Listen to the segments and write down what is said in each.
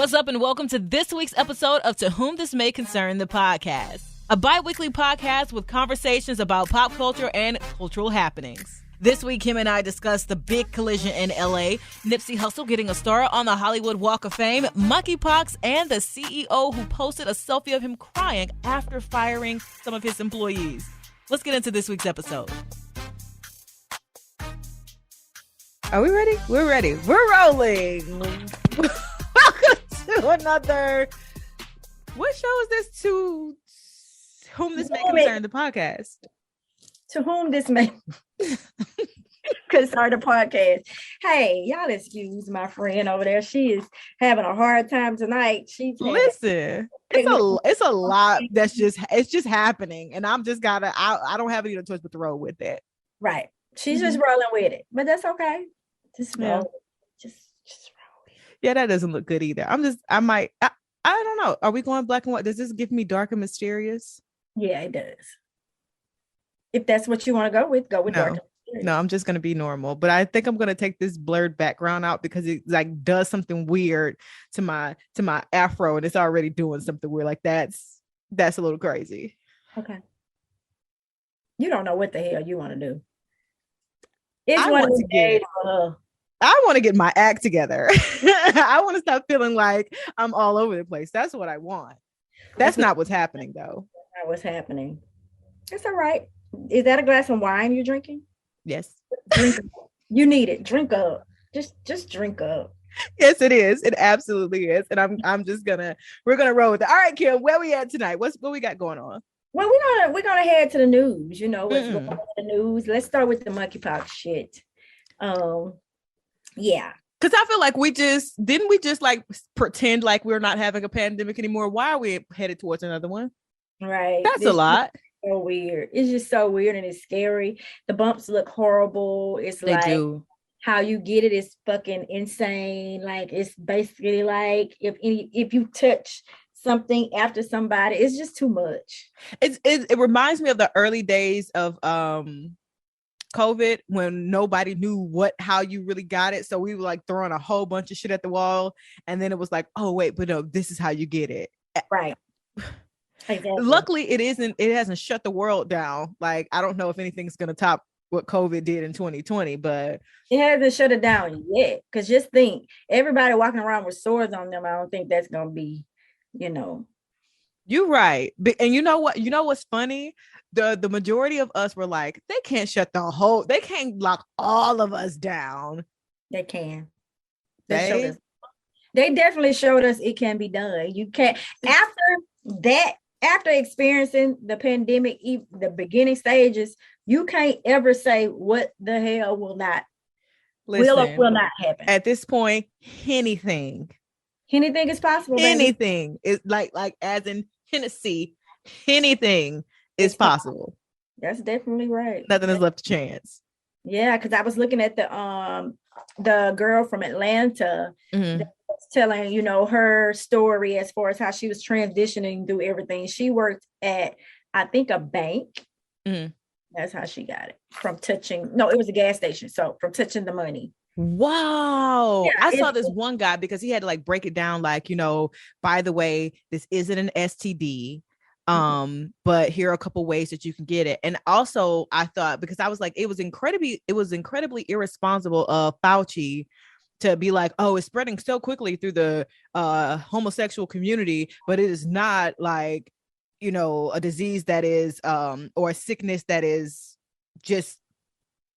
What's up and welcome to this week's episode of To Whom This May Concern, the podcast. A bi-weekly podcast with conversations about pop culture and cultural happenings. This week, Kim and I discussed the big collision in LA, Nipsey Hussle getting a star on the Hollywood Walk of Fame, monkeypox, and the CEO who posted a selfie of him crying after firing some of his employees. Let's get into this week's episode. Are we ready? We're ready. We're rolling. Welcome to another. What show is this? To Whom This May Concern, the podcast. To Whom This May Concern, the podcast. Hey, y'all excuse my friend over there. She is having a hard time tonight. Listen, it's a lot that's just happening, and I'm just I don't have any other choice but to roll with it. Right. She's just rolling with it, but that's okay. Just roll. Yeah. Just roll. Yeah, that doesn't look good either. I don't know. Are we going black and white? Does this give me dark and mysterious? Yeah, it does. If that's what you want to go with dark and mysterious. No, I'm just going to be normal, but I think I'm going to take this blurred background out because it like does something weird to my afro, and it's already doing something weird. Like that's a little crazy. Okay. You don't know what the hell you want to do. It's one of the days. I want to get my act together. I want to stop feeling like I'm all over the place. That's what I want. That's not what's happening, though. That's not what's happening. It's all right. Is that a glass of wine you're drinking? Yes. Drink. You need it. Drink up. Just drink up. Yes, it is. It absolutely is. And we're gonna roll with it. All right, Kim, where we at tonight? What we got going on? Well, we're gonna head to the news. You know what's going on in the news. Let's start with the monkeypox shit. Yeah. Because I feel like we just like pretend like we're not having a pandemic anymore. Why are we headed towards another one? Right. That's a lot. So weird. It's just so weird and it's scary. The bumps look horrible. They do. How you get it is fucking insane. Like it's basically like if you touch something after somebody, it's just too much. It reminds me of the early days of COVID when nobody knew how you really got it. So we were like throwing a whole bunch of shit at the wall. And then it was like, oh, wait, but no, this is how you get it. Right. Exactly. Luckily, it hasn't shut the world down. Like, I don't know if anything's going to top what COVID did in 2020, but it hasn't shut it down yet. Because just think, everybody walking around with swords on them, I don't think that's going to be, You're right. And you know what? You know what's funny? The majority of us were like, they can't lock all of us down. They can. They definitely showed us it can be done. You can't after experiencing the pandemic, the beginning stages, you can't ever say what the hell will not happen. At this point, anything is possible. Anything is like as in Tennessee, anything is possible. That's definitely right. Nothing is left to chance. Yeah, because I was looking at the girl from Atlanta that was telling, her story as far as how she was transitioning through everything. She worked at, I think, a bank. Mm-hmm. That's how she got it from touching. No, it was a gas station. So from touching the money. Wow. Yeah, I saw this one guy because he had to like break it down. Like, by the way, this isn't an STD. But here are a couple ways that you can get it. And also I thought, because I was like, it was incredibly irresponsible of Fauci to be like, oh, it's spreading so quickly through the homosexual community, but it is not like, a disease that is or a sickness that is just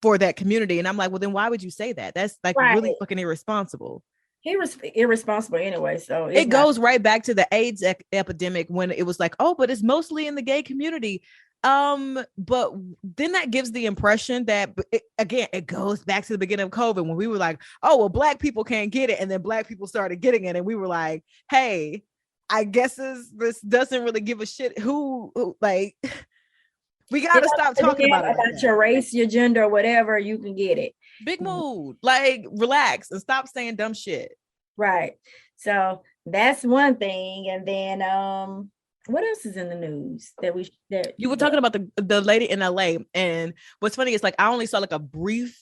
for that community. And I'm like, well, then why would you say that? That's like really fucking irresponsible. He was irresponsible anyway. So it goes right back to the AIDS epidemic when it was like, oh, but it's mostly in the gay community. But then that gives the impression that it goes back to the beginning of COVID when we were like, oh, well, Black people can't get it. And then Black people started getting it. And we were like, hey, I guess this doesn't really give a shit who like, we got to stop talking about your race, your gender, or whatever, you can get it. Big mood, like relax and stop saying dumb shit. Right. So that's one thing. And then what else is in the news that you were talking about the lady in LA? And what's funny is like I only saw like a brief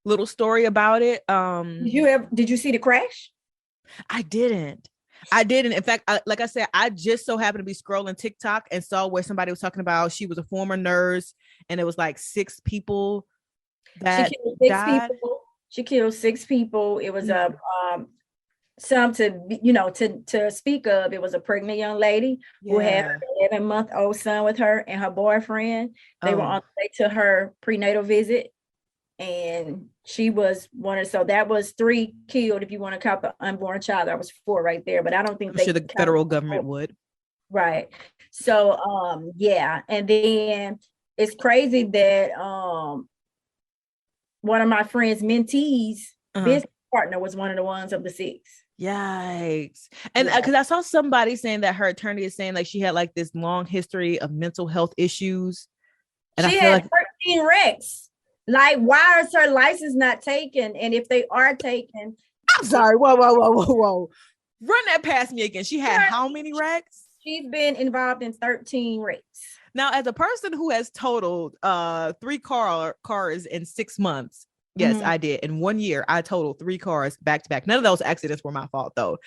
little story about it. Did you see the crash? I didn't. I didn't. In fact, like I said, I just so happened to be scrolling TikTok and saw where somebody was talking about she was a former nurse and it was like 6 people She that killed 6 died. people. She killed 6 people. It was Mm. some to speak of. It was a pregnant young lady who had Yeah. an 11-month-old son with her and her boyfriend. They were Oh, on the way to her prenatal visit, and she was one of, so that was 3 killed if you want to count the unborn child. That was 4 right there, but I don't think I'm they sure the count federal government would. right. So yeah, and then it's crazy that one of my friends' mentees Uh-huh. business partner was one of the ones of the 6. Yikes. And Yeah. because I saw somebody saying that her attorney is saying like she had like this long history of mental health issues. And I She feel had like 13 wrecks. Like, why is her license not taken? And if they are taken, I'm sorry. Whoa. Run that past me again. She had how many wrecks? she's been involved in 13 wrecks. Now, as a person who has totaled 3 cars in 6 months, yes, Mm-hmm. I did. In 1 year, I totaled 3 cars back to back. None of those accidents were my fault, though.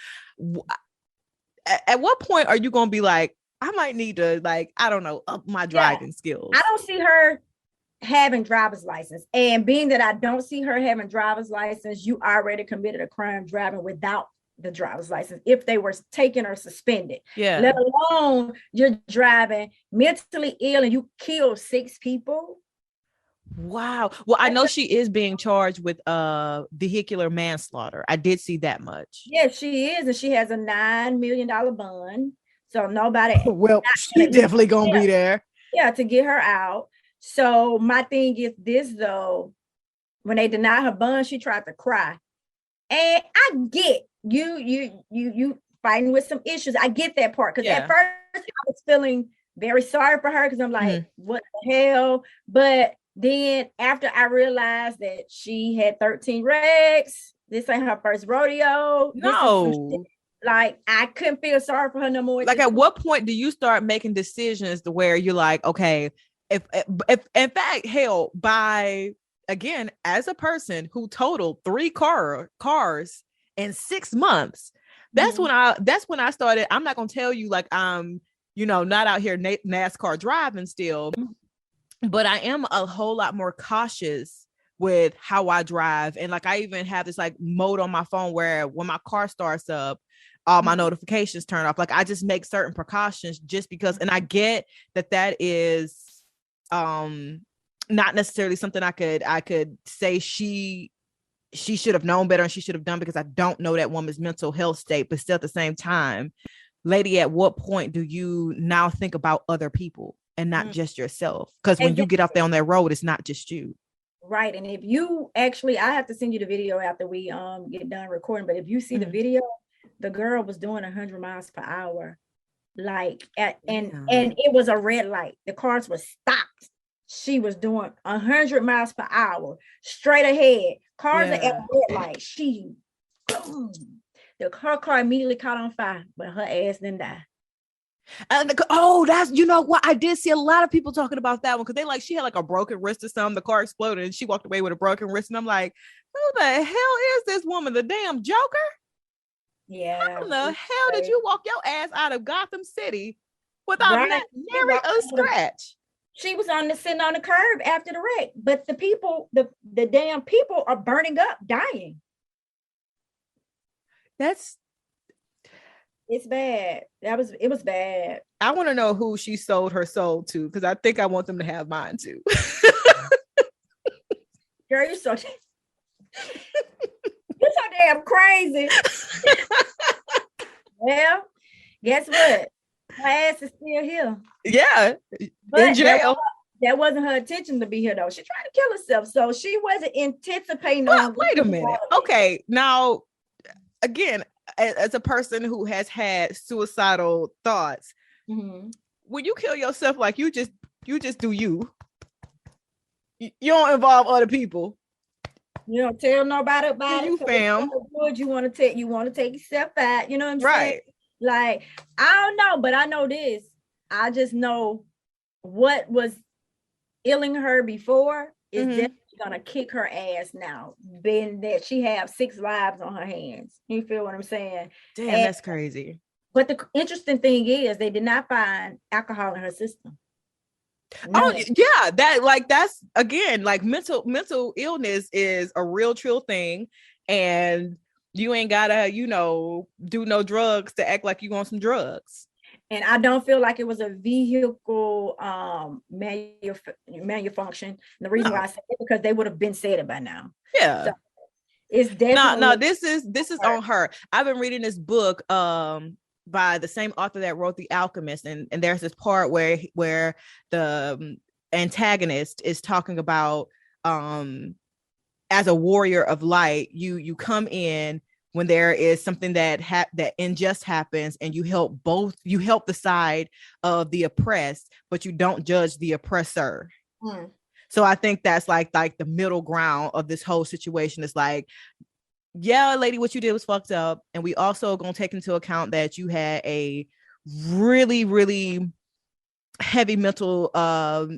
At what point are you going to be like, I might need to, like, I don't know, up my Yeah. driving skills? I don't see her having driver's license. And being that I don't see her having driver's license, you already committed a crime driving without the driver's license if they were taken or suspended. Yeah. Let alone you're driving mentally ill and you kill 6 people. Wow. Well, I know she is being charged with vehicular manslaughter. I did see that much. Yes, she is, and she has a $9 million bond. So nobody, Well, she definitely gonna be there. Yeah, to get her out. So my thing is this though, when they denied her bond, she tried to cry. And I get you fighting with some issues. I get that part because at first I was feeling very sorry for her because I'm like, what the hell? But then after I realized that she had 13 wrecks, this ain't her first rodeo. No. Like, I couldn't feel sorry for her no more. Like, at what point do you start making decisions to where you're like, okay, if in fact, hell, by again, as a person who totaled 3 cars in 6 months, that's when I started. I'm not gonna tell you like I'm, not out here NASCAR driving still, but I am a whole lot more cautious with how I drive. And like, I even have this like mode on my phone where when my car starts up, all my notifications turn off. Like, I just make certain precautions just because, and I get that is not necessarily something I could say she should have known better and she should have done, because I don't know that woman's mental health state. But still, at the same time, lady, at what point do you now think about other people and not just yourself? Because when you get out there on that road, it's not just you. Right. And if you actually, I have to send you the video after we get done recording, but if you see the video, the girl was doing 100 miles per hour. Like, and it was a red light. The cars were stopped. She was doing 100 miles per hour straight ahead. Cars are at red light. The car immediately caught on fire, but her ass didn't die. And that's, what, I did see a lot of people talking about that one, because they like, she had like a broken wrist or something. The car exploded and she walked away with a broken wrist, and I'm like, who the hell is this woman? The damn Joker? Yeah. How in the hell did you walk your ass out of Gotham City without nary a scratch? She was sitting on the curb after the wreck, but the people, the damn people are burning up, dying. It's bad. It was bad. I want to know who she sold her soul to, because I think I want them to have mine too. Girl, you're so damn crazy. Well, guess what? Her ass is still here. Yeah, but in jail. That wasn't her intention to be here, though. She tried to kill herself, so she wasn't anticipating. Wait a minute. Okay, now again, as a person who has had suicidal thoughts, when you kill yourself, like, you just do you don't involve other people. You don't tell nobody about you, fam. You want to take yourself out. You know what I'm saying? Like, I don't know, but I know this. I just know what was ailing her before is definitely gonna kick her ass now, being that she have 6 lives on her hands. You feel what I'm saying? Damn, that's crazy. But the interesting thing is they did not find alcohol in her system. No. Oh yeah, that's again, like mental illness is a real true thing, and you ain't gotta, do no drugs to act like you want some drugs. And I don't feel like it was a vehicle malfunction. The reason why I say it because they would have been said it by now. Yeah. So it's definitely no, this is on her. I've been reading this book by the same author that wrote The Alchemist, and there's this part where the antagonist is talking about as a warrior of light, you come in when there is something that unjust happens, and you help the side of the oppressed, but you don't judge the oppressor. So I think that's like the middle ground of this whole situation. Is like, yeah, lady, what you did was fucked up, and we also gonna take into account that you had a really, really heavy mental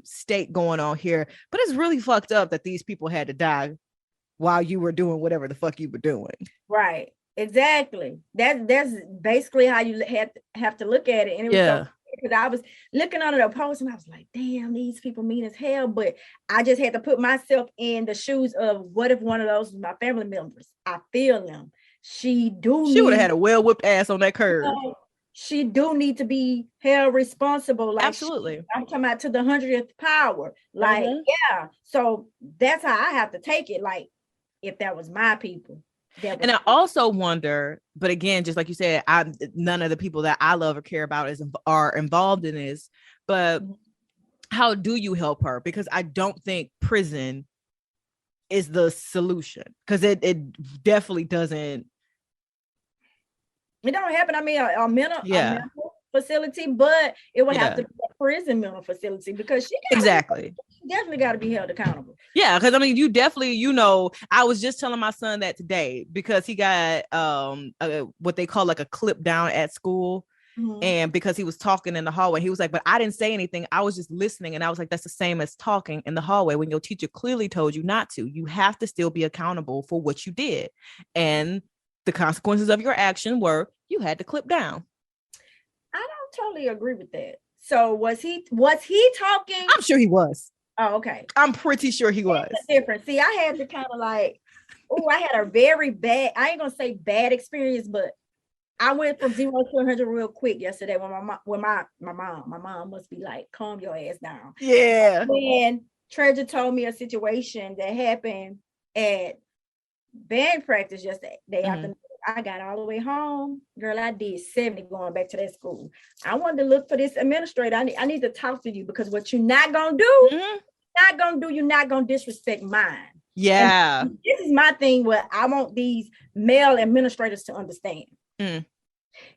state going on here, but it's really fucked up that these people had to die while you were doing whatever the fuck you were doing. Right. Exactly. That's basically how you have to look at it. And it was so because I was looking under the post and I was like, damn, these people mean as hell. But I just had to put myself in the shoes of what if one of those was my family members? I feel them. She would have had a well-whipped ass on that curve. She do need to be held responsible. Like, absolutely. I'm talking about to the 100th power. Like, yeah. So that's how I have to take it. Like, if that was my people. And I also wonder, but again, just like you said, none of the people that I love or care about are involved in this. But how do you help her? Because I don't think prison is the solution, because it definitely doesn't. It don't happen. I mean, a mental facility, but it would have to be a prison mental facility, because she definitely got to be held accountable. Yeah, because I mean, you definitely, I was just telling my son that today, because he got what they call like a clip down at school. And because he was talking in the hallway, he was like, but I didn't say anything. I was just listening. And I was like, that's the same as talking in the hallway when your teacher clearly told you not to. You have to still be accountable for what you did. And the consequences of your action were you had to clip down. I don't totally agree with that. So was he talking? I'm sure he was. Oh, okay. I'm pretty sure he was. Different. See, I had to kind of like, I had a very bad, I ain't gonna say bad experience, but I went from 0 to 100 real quick yesterday when my mom must be like, calm your ass down. Yeah. And Treasure told me a situation that happened at band practice yesterday afternoon. I got all the way home. Girl, I did 70 going back to that school. I wanted to look for this administrator. I need to talk to you, because what you're not going to do, you're not going to disrespect mine. Yeah. And this is my thing where I want these male administrators to understand.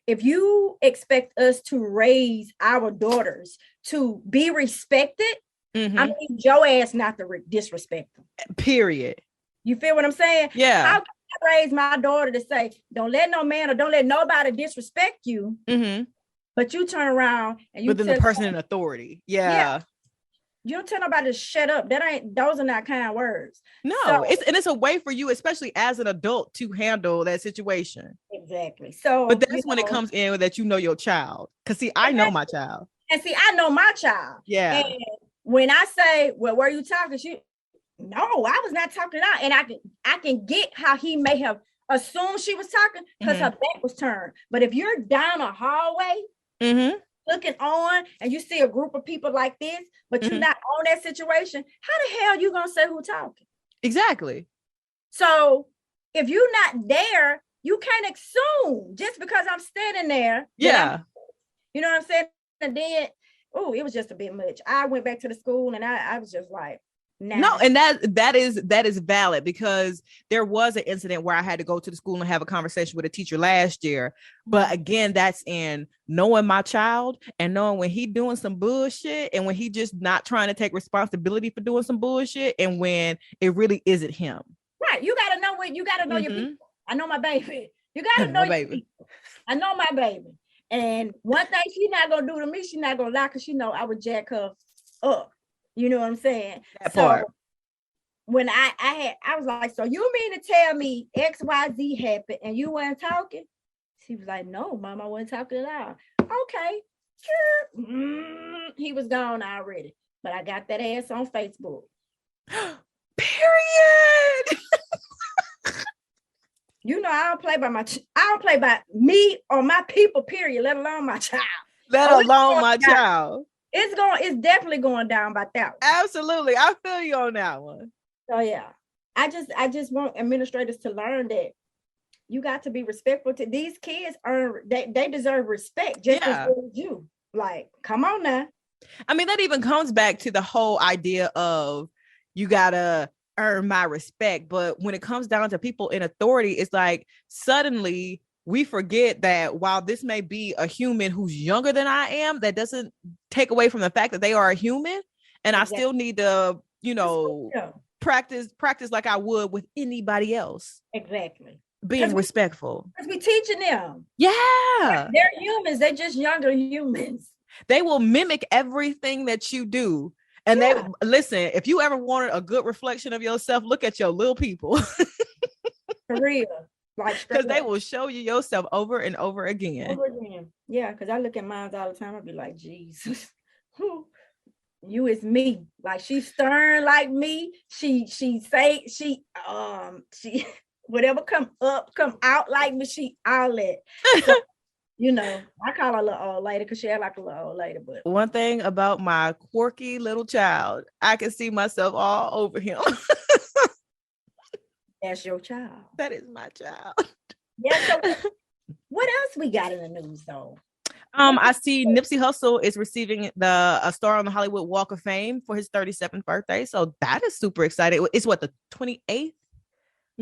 If you expect us to raise our daughters to be respected, I need your ass not to disrespect them. Period. You feel what I'm saying? Yeah. How can I raise my daughter to say, don't let no man or don't let nobody disrespect you, but you turn around and you tell the person in authority. Yeah. You don't tell nobody to shut up. Those are not kind words. No, it's a way for you, especially as an adult, to handle that situation. Exactly. So, but that's when it comes in that your child. Because see, I know my child. And see, I know my child. Yeah. And when I say, well, were you talking? No, I was not talking out. And I can get how he may have assumed she was talking because her back was turned. But if you're down a hallway, looking on, and you see a group of people like this, but you're not on that situation, how the hell you gonna say who talking? Exactly. So if you're not there, you can't assume just because I'm standing there. Yeah. You know what I'm saying? And then, it was just a bit much. I went back to the school and I was just like, nah. No, and that is valid, because there was an incident where I had to go to the school and have a conversation with a teacher last year. But again, that's in knowing my child and knowing when he doing some bullshit and when he just not trying to take responsibility for doing some bullshit, and when it really isn't him. Right. You gotta know your people. I know my baby. You gotta know your baby. I know my baby. And one thing she's not gonna do to me, she's not gonna lie, because she know I would jack her up. You know what I'm saying? That part. when I was like, so you mean to tell me XYZ happened and you weren't talking? She was like, no, Mom, I wasn't talking at all. Okay, sure. He was gone already, but I got that ass on Facebook. Period. You know, I don't play by me or my people, period, let alone my child. Let alone my child. It's definitely going down by that one. Absolutely. I feel you on that one. So yeah. I just want administrators to learn that you got to be respectful to these kids. They deserve respect just as well as you. Like, come on now. I mean, that even comes back to the whole idea of you gotta earn my respect. But when it comes down to people in authority, it's like suddenly we forget that while this may be a human who's younger than I am, that doesn't take away from the fact that they are a human. And exactly. I still need to, you know, practice like I would with anybody else. Exactly. Being respectful. Because we're teaching them. Yeah. They're humans. They're just younger humans. They will mimic everything that you do. And they listen, if you ever wanted a good reflection of yourself, look at your little people. For real. Because they will show you yourself over and over again. Yeah, because I look at mine all the time. I'll be like, Jesus, you is me. Like, she's stern like me. She whatever come out like me, she all that. So, you know, I call her a little old lady because she act like a little old lady. But one thing about my quirky little child, I can see myself all over him. That's your child. That is my child. Yeah. So what else we got in the news though? I see Nipsey Hussle is receiving a star on the Hollywood Walk of Fame for his 37th birthday. So that is super exciting. It's what, the 28th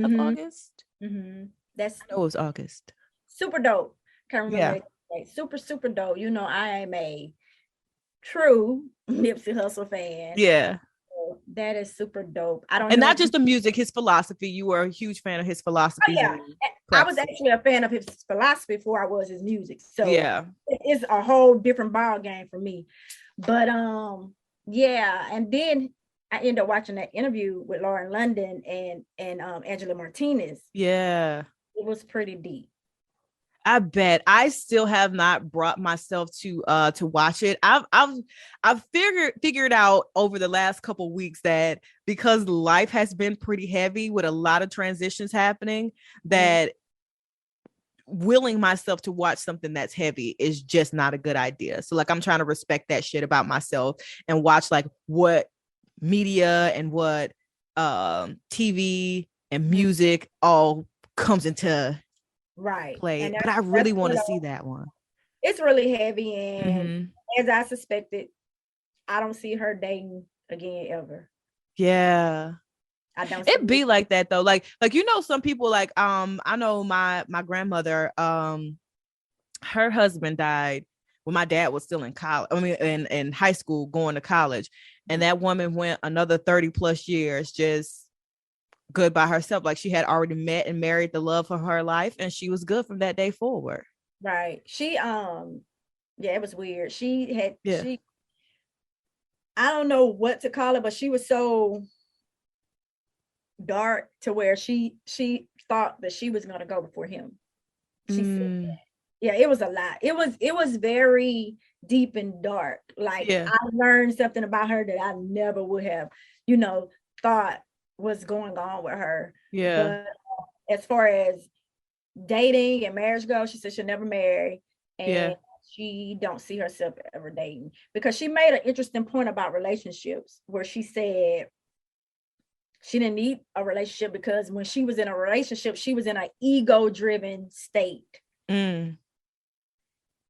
of August? Mm-hmm. I know it was August. Super dope. Can't remember that. Super dope. You know, I am a true Nipsey Hussle fan. Yeah. That is super dope. And not just the music, his philosophy. You were a huge fan of his philosophy. Oh, yeah. I was actually a fan of his philosophy before I was his music. So yeah, it's a whole different ball game for me. But yeah, and then I ended up watching that interview with Lauren London and Angela Martinez. Yeah. It was pretty deep. I bet. I still have not brought myself to watch it. I've figured out over the last couple of weeks that because life has been pretty heavy with a lot of transitions happening, that willing myself to watch something that's heavy is just not a good idea. So like, I'm trying to respect that shit about myself and watch like what media and what TV and music all comes into play. But I really want to see that one. It's really heavy, and as I suspected, I don't see her dating again ever. Yeah. It be like that though. Like, you know, some people like, I know my grandmother, her husband died when my dad was still in college. I mean, in high school going to college. And that woman went another 30 plus years just good by herself. Like, she had already met and married the love of her life, and she was good from that day forward. Right. She, yeah, it was weird. She I don't know what to call it, but she was so dark to where she thought that she was going to go before him. She said that. Yeah, it was a lot. It was very deep and dark. Like, I learned something about her that I never would have, thought was going on with her. Yeah. But as far as dating and marriage goes, she said she'll never marry, and she don't see herself ever dating, because she made an interesting point about relationships where she said she didn't need a relationship because when she was in a relationship, she was in an ego-driven state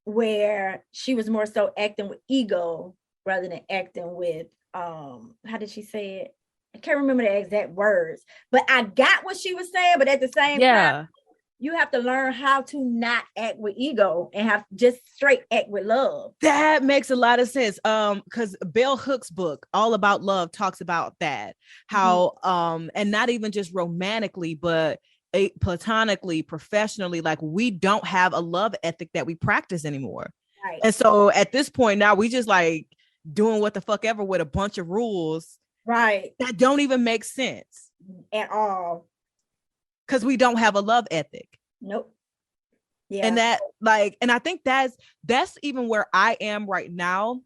where she was more so acting with ego rather than acting with how did she say it? I can't remember the exact words, but I got what she was saying. But at the same time, you have to learn how to not act with ego and have just straight act with love. That makes a lot of sense. Because Bell Hooks' book, All About Love, talks about that. How and not even just romantically, but platonically, professionally, like, we don't have a love ethic that we practice anymore. Right. And so at this point now, we just like doing what the fuck ever with a bunch of rules Right. That don't even make sense at all. Because we don't have a love ethic. Nope. Yeah. And that, like, and I think that's even where I am right now.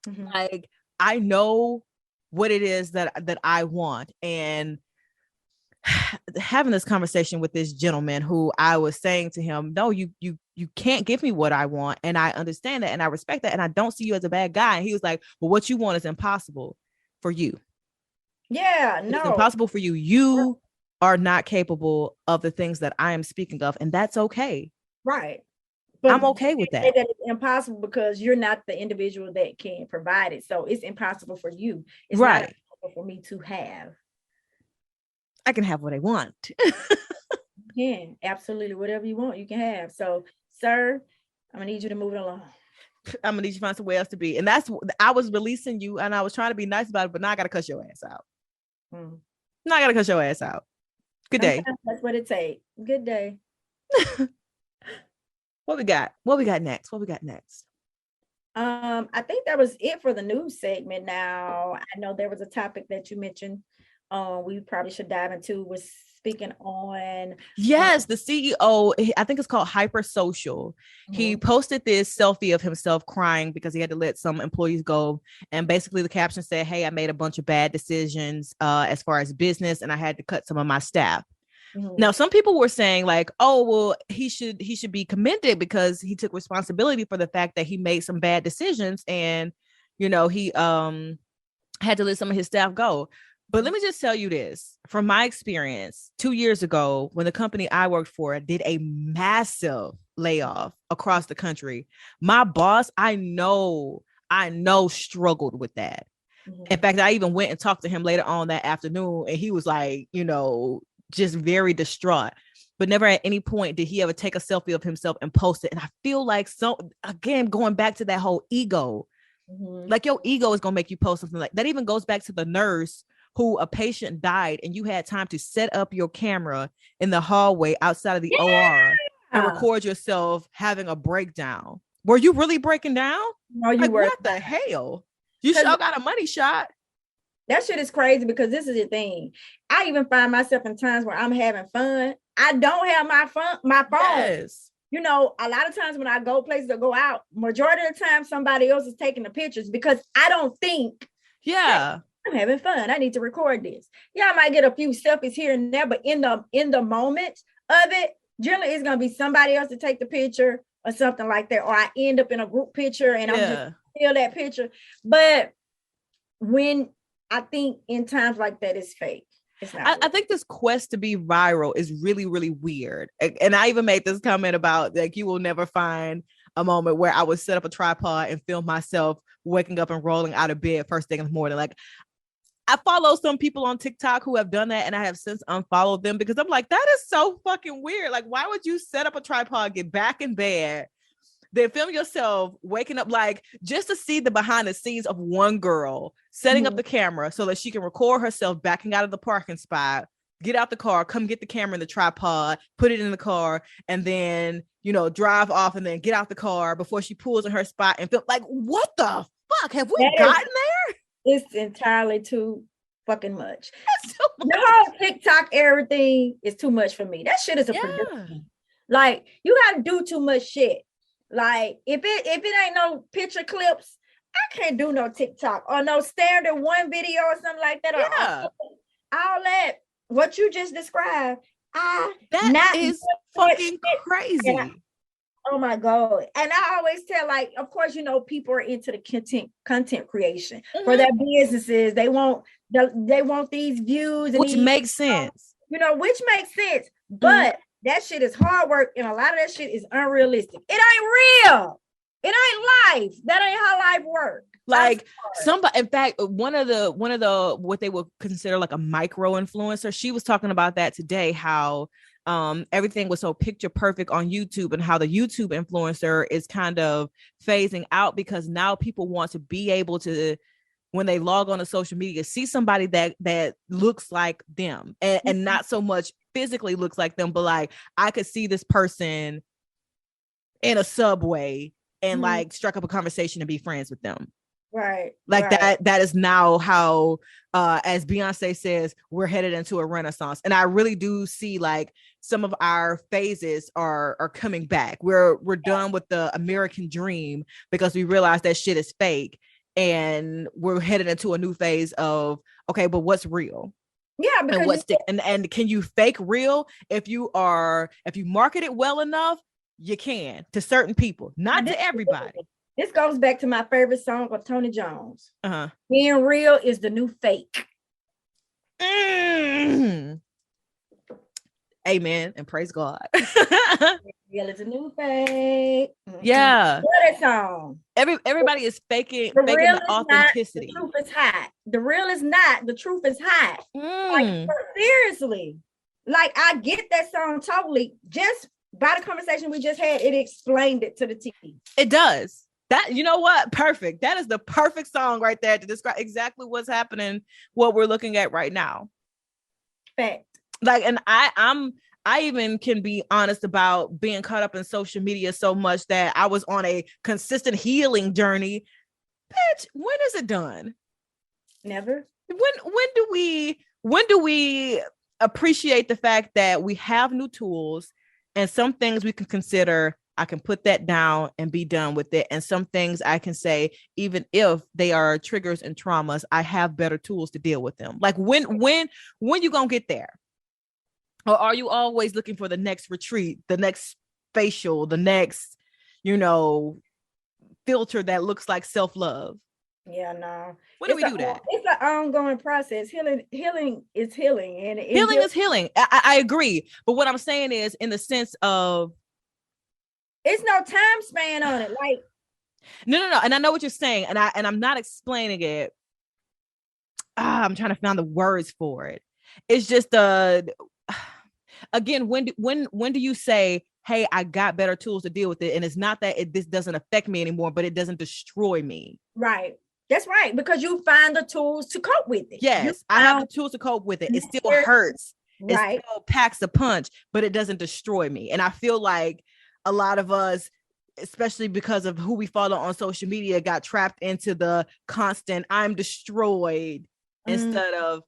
Mm-hmm. Like, I know what it is that I want. And having this conversation with this gentleman who I was saying to him, no, you can't give me what I want. And I understand that and I respect that. And I don't see you as a bad guy. And he was like, well, what you want is impossible for you. Yeah, no. It's impossible for you. You are not capable of the things that I am speaking of. And that's okay. Right. But I'm okay with that. That it's impossible because you're not the individual that can provide it. So it's impossible for you. It's right. not impossible for me to have. I can have what I want. Yeah, absolutely. Whatever you want, you can have. So, sir, I'm gonna need you to move it along. I'm gonna need you to find somewhere else to be. And that's, I was releasing you and I was trying to be nice about it, but now I gotta cuss your ass out. Now I gotta cuss your ass out. Good day. That's what it takes. Good day. What we got next? I think that was it for the news segment. Now, I know there was a topic that you mentioned we probably should dive into, was speaking on. Yes, the CEO, I think it's called Hypersocial. Mm-hmm. He posted this selfie of himself crying because he had to let some employees go. And basically the caption said, hey, I made a bunch of bad decisions as far as business, and I had to cut some of my staff. Mm-hmm. Now, some people were saying like, oh, well, he should be commended because he took responsibility for the fact that he made some bad decisions and, he had to let some of his staff go. But let me just tell you this, from my experience, 2 years ago, when the company I worked for did a massive layoff across the country, my boss, I know struggled with that. Mm-hmm. In fact, I even went and talked to him later on that afternoon, and he was like, just very distraught. But never at any point did he ever take a selfie of himself and post it. And I feel like, so again, going back to that whole ego, like your ego is going to make you post something like that. Even goes back to the nurse who a patient died and you had time to set up your camera in the hallway outside of the OR and record yourself having a breakdown. Were you really breaking down? No, you were. What the hell? You sure got a money shot. That shit is crazy because this is the thing. I even find myself in times where I'm having fun. I don't have my phone. Yes. A lot of times when I go places or go out, majority of the time somebody else is taking the pictures because I don't think. Yeah. I'm having fun. I need to record this. Yeah, I might get a few selfies here and there, but in the moment of it, generally it's gonna be somebody else to take the picture or something like that. Or I end up in a group picture and I'm just steal that picture. But when I think in times like that, it's fake. It's not. I think this quest to be viral is really, really weird. And I even made this comment about like you will never find a moment where I would set up a tripod and film myself waking up and rolling out of bed first thing in the morning. Like, I follow some people on TikTok who have done that, and I have since unfollowed them because I'm like, that is so fucking weird. Like, why would you set up a tripod, get back in bed, then film yourself waking up, like, just to see the behind the scenes of one girl setting up the camera so that she can record herself backing out of the parking spot, get out the car, come get the camera in the tripod, put it in the car, and then, drive off and then get out the car before she pulls in her spot and film. Like, what the fuck? Have we gotten there? It's entirely too fucking much. The whole TikTok, everything is too much for me. That shit is a production. Like, you gotta do too much shit. Like, if it ain't no picture clips, I can't do no TikTok or no standard one video or something like that. Yeah. All that, what you just described, that is fucking crazy. Oh my God. And I always tell, like, of course, people are into the content creation for their businesses. They want these views, and which makes sense. Which makes sense. But that shit is hard work, and a lot of that shit is unrealistic. It ain't real. It ain't life. That ain't how life works. Like somebody, in fact, one of the what they would consider like a micro influencer, she was talking about that today, how everything was so picture perfect on YouTube and how the YouTube influencer is kind of phasing out because now people want to be able to, when they log on to social media, see somebody that looks like them and not so much physically looks like them, but like I could see this person in a subway and like strike up a conversation and be friends with them. Right. Like that is now how, as Beyonce says, we're headed into a renaissance. And I really do see like some of our phases are coming back. We're done with the American dream because we realize that shit is fake. And we're headed into a new phase of, okay, but what's real? Yeah, because and what's and can you fake real? If you market it well enough, you can, to certain people, not to everybody. This goes back to my favorite song of Tony Jones. Uh-huh. Being real is the new fake. Amen and praise God. Real is a new fake. Yeah. What a song. Everybody is faking the authenticity. The truth is hot. The real is not. The truth is hot. Like, seriously. Like, I get that song totally. Just by the conversation we just had, it explained it to the T. It does. That, you know what? Perfect. That is the perfect song right there to describe exactly what's happening, what we're looking at right now. Fact. Like, and I even can be honest about being caught up in social media so much that I was on a consistent healing journey. Bitch, when is it done? Never. When do we appreciate the fact that we have new tools and some things we can consider, I can put that down and be done with it. And some things I can say, even if they are triggers and traumas, I have better tools to deal with them. Like when you gonna get there? Or are you always looking for the next retreat, the next facial, the next, filter that looks like self-love? Yeah, no. When do we do that? It's an ongoing process. Healing is healing. And healing is healing. I agree. But what I'm saying is in the sense of, it's no time span on it. Like, no. And I know what you're saying. And I'm not explaining it. I'm trying to find the words for it. It's just again, when do you say, hey, I got better tools to deal with it? And it's not that this doesn't affect me anymore, but it doesn't destroy me. Right. That's right. Because you find the tools to cope with it. Yes, I have the tools to cope with it. It still hurts. Right. It still packs a punch, but it doesn't destroy me. And I feel like a lot of us, especially because of who we follow on social media, got trapped into the constant I'm destroyed instead of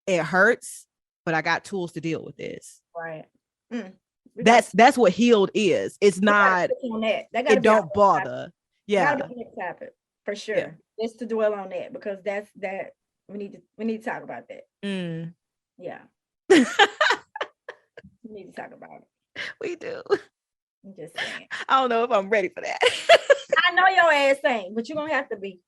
it hurts, but I got tools to deal with this. Right. That's what healed is. It's not it don't bother. Yeah. For sure. Yeah. Just to dwell on that, because that's that we need to talk about that. Yeah. We need to talk about it. We do. I'm just saying. I don't know if I'm ready for that. I know your ass ain't, but you're gonna have to be.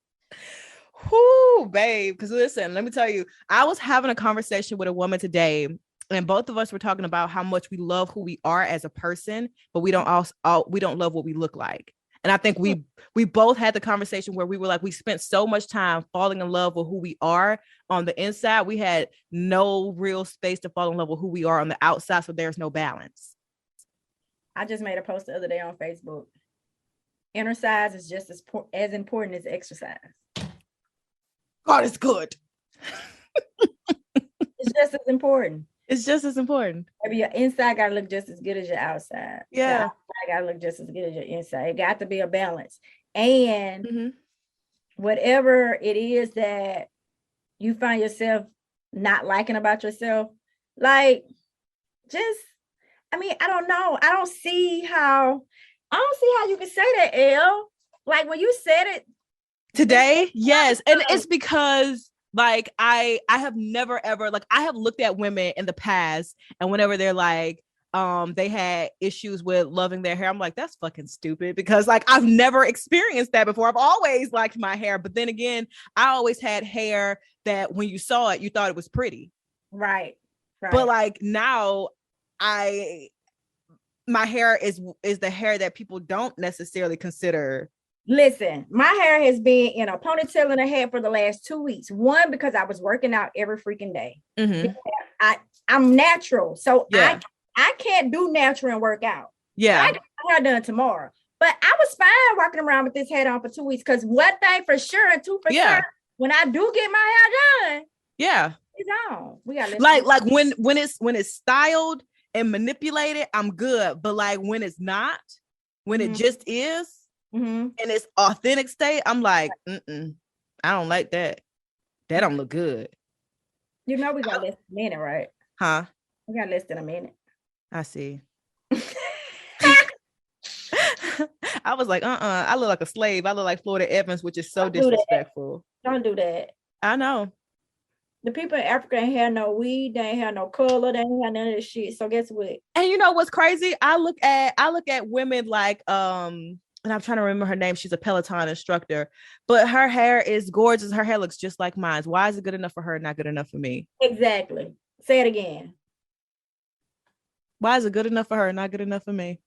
Whoo, babe. Because listen, let me tell you, I was having a conversation with a woman today, and both of us were talking about how much we love who we are as a person, but we don't love what we look like. And I think we both had the conversation where we were like, we spent so much time falling in love with who we are on the inside. We had no real space to fall in love with who we are on the outside. So there's no balance. I just made a post the other day on Facebook. Inner size is just as important as exercise. God is good. It's just as important. It's just as important. Maybe your inside got to look just as good as your outside. Yeah. Your outside got to look just as good as your inside. It got to be a balance. And whatever it is that you find yourself not liking about yourself, like, I don't know. I don't see how you can say that, Elle. Like, when you said it today, yes. And it's because like I have never ever, like, I have looked at women in the past, and whenever they're like they had issues with loving their hair, I'm like, that's fucking stupid, because like I've never experienced that before. I've always liked my hair, but then again, I always had hair that when you saw it, you thought it was pretty. Right. But like now my hair is the hair that people don't necessarily consider. Listen, my hair has been in a ponytail and a head for the last 2 weeks. One, because I was working out every freaking day. I'm natural. So yeah. I can't do natural and work out. Yeah. So I get my hair done tomorrow. But I was fine walking around with this head on for 2 weeks, because one thing for sure and two for sure, when I do get my hair done, it's on. We got like when it's styled and manipulated, I'm good. But like when it's not, when it just is, in its authentic state, I'm like, I don't like that. That don't look good. You know, we got less than a minute, right? Huh? We got less than a minute. I see. I was like, I look like a slave. I look like Florida Evans, which is so disrespectful. Don't do that. I know. The people in Africa ain't had no weed, they ain't had no color, they ain't had none of this shit. So guess what? And you know what's crazy? I look at women like and I'm trying to remember her name. She's a Peloton instructor, but her hair is gorgeous. Her hair looks just like mine. Why is it good enough for her and not good enough for me? Exactly. Say it again. Why is it good enough for her and not good enough for me?